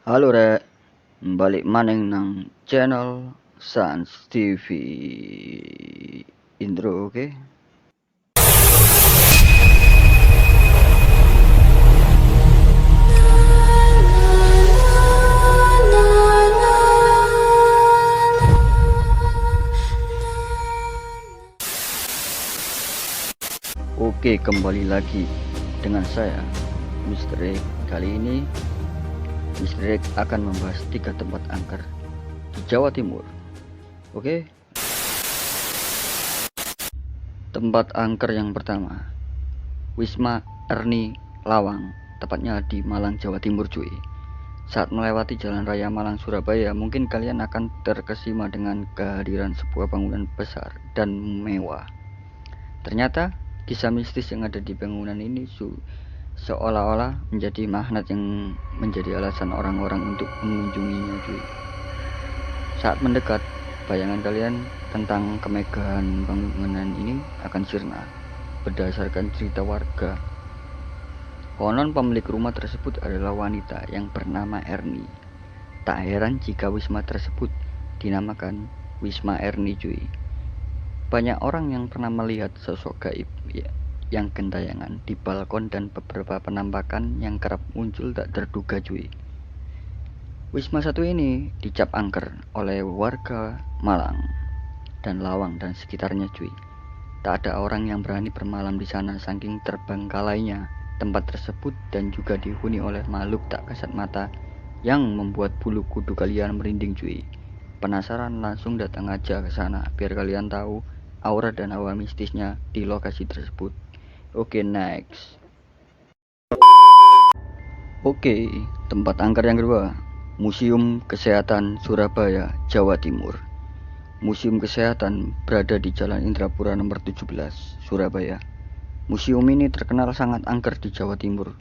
Halo rek, balik maneng nang channel Sans TV intro oke? Oke, kembali lagi dengan saya Mr. X. Kali ini Mr. X akan membahas 3 tempat angker di Jawa Timur. Oke? Tempat angker yang pertama, Wisma Erni Lawang, tepatnya di Malang, Jawa Timur cuy. Saat melewati Jalan Raya Malang Surabaya, mungkin kalian akan terkesima dengan kehadiran sebuah bangunan besar dan mewah. Ternyata kisah mistis yang ada di bangunan ini seolah-olah menjadi magnet yang menjadi alasan orang-orang untuk mengunjunginya cuy. Saat mendekat, bayangan kalian tentang kemegahan bangunan ini akan sirna. Berdasarkan cerita warga, konon pemilik rumah tersebut adalah wanita yang bernama Erni. Tak heran jika wisma tersebut dinamakan Wisma Erni cuy. Banyak orang yang pernah melihat sosok gaib yang gentayangan di balkon dan beberapa penampakan yang kerap muncul tak terduga cuy. Wisma satu ini dicap angker oleh warga Malang dan Lawang dan sekitarnya cuy. Tak ada orang yang berani bermalam di sana saking terbengkalainya tempat tersebut dan juga dihuni oleh makhluk tak kasat mata yang membuat bulu kudu kalian merinding cuy. Penasaran? Langsung datang aja ke sana biar kalian tahu aura dan hawa mistisnya di lokasi tersebut. Oke, next. Oke, tempat angker yang kedua, Museum Kesehatan Surabaya, Jawa Timur. Museum Kesehatan berada di Jalan Indrapura nomor 17, Surabaya. Museum ini terkenal sangat angker di Jawa Timur.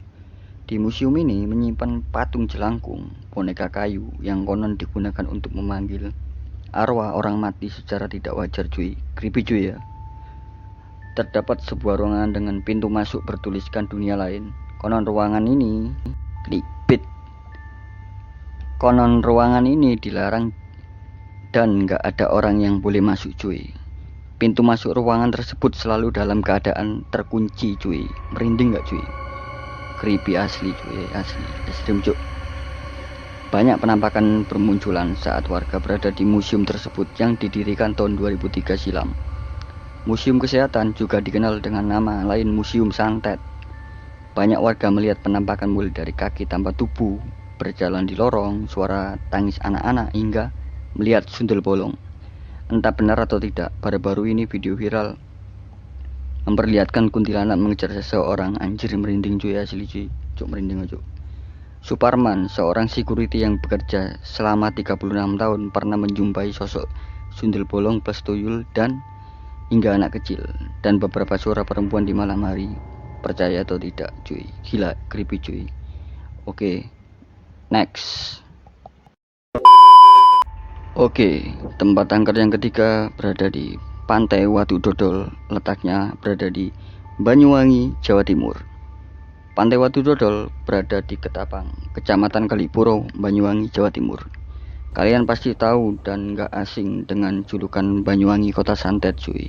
Di museum ini menyimpan patung jelangkung, boneka kayu yang konon digunakan untuk memanggil arwah orang mati secara tidak wajar cuy. Creepy cuy ya. Terdapat sebuah ruangan dengan pintu masuk bertuliskan dunia lain. Konon ruangan ini dilarang dan nggak ada orang yang boleh masuk cuy. Pintu masuk ruangan tersebut selalu dalam keadaan terkunci cuy. Merinding nggak cuy? Creepy asli cuy, asli ekstrim cuy. Banyak penampakan bermunculan saat warga berada di museum tersebut yang didirikan tahun 2003 silam. Museum Kesehatan juga dikenal dengan nama lain Museum Santet. Banyak warga melihat penampakan mulai dari kaki tanpa tubuh, berjalan di lorong, suara tangis anak-anak, hingga melihat sundel bolong. Entah benar atau tidak, baru-baru ini video viral memperlihatkan kuntilanak mengejar seseorang. Anjir, merinding cuy, asli cuy. Cuk, merinding aja. Suparman, seorang security yang bekerja selama 36 tahun, pernah menjumpai sosok sundel bolong plus tuyul dan hingga anak kecil dan beberapa suara perempuan di malam hari. Percaya atau tidak cuy, gila, creepy cuy. Oke, next. Oke, tempat angker yang ketiga berada di Pantai Watu Dodol, letaknya berada di Banyuwangi, Jawa Timur. Pantai Watu Dodol berada di Ketapang, Kecamatan Kalipuro, Banyuwangi, Jawa Timur. Kalian pasti tahu dan gak asing dengan julukan Banyuwangi Kota Santet cuy.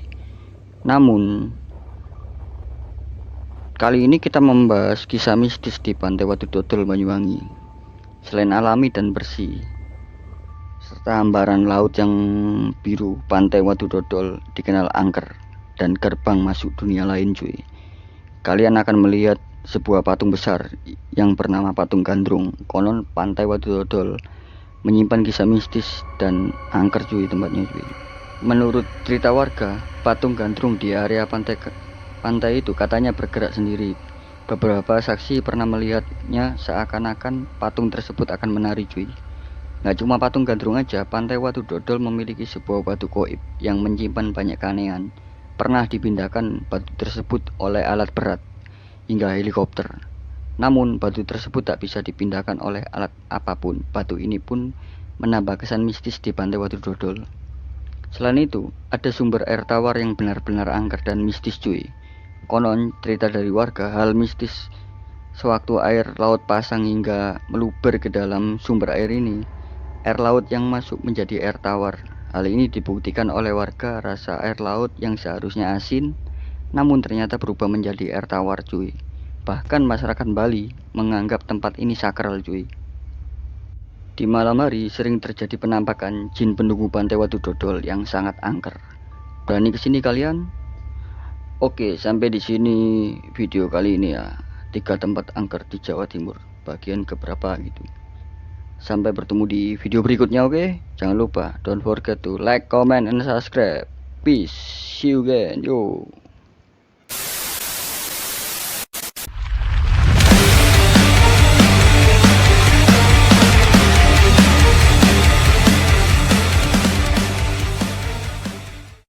Namun kali ini kita membahas kisah mistis di Pantai Watu Dodol, Banyuwangi. Selain alami dan bersih serta hamparan laut yang biru, Pantai Watu Dodol dikenal angker dan gerbang masuk dunia lain cuy. Kalian akan melihat sebuah patung besar yang bernama Patung Gandrung. Konon Pantai Watu Dodol menyimpan kisah mistis dan angker cuy tempatnya cuy. Menurut cerita warga, patung gandrung di area pantai itu katanya bergerak sendiri. Beberapa saksi pernah melihatnya seakan-akan patung tersebut akan menari cuy. Nggak cuma patung gandrung aja, Pantai Watu Dodol memiliki sebuah batu goib yang menyimpan banyak keanehan. Pernah dipindahkan batu tersebut oleh alat berat hingga helikopter. Namun batu tersebut tak bisa dipindahkan oleh alat apapun. Batu ini pun menambah kesan mistis di Pantai Watu Dodol. Selain itu, ada sumber air tawar yang benar-benar angker dan mistis cuy. Konon cerita dari warga, hal mistis Sewaktu air laut pasang hingga meluber ke dalam sumber air ini, air laut yang masuk menjadi air tawar. Hal ini dibuktikan oleh warga rasa air laut yang seharusnya asin, namun ternyata berubah menjadi air tawar, cuy. Bahkan masyarakat Bali menganggap tempat ini sakral, cuy. Di malam hari sering terjadi penampakan jin penunggu Pantai Watu Dodol yang sangat angker. Berani kesini kalian? Oke, sampai di sini video kali ini ya. 3 tempat angker di Jawa Timur, bagian keberapa gitu. Sampai bertemu di video berikutnya, oke? Jangan lupa, don't forget to like, comment, and subscribe. Peace, see you again, yo.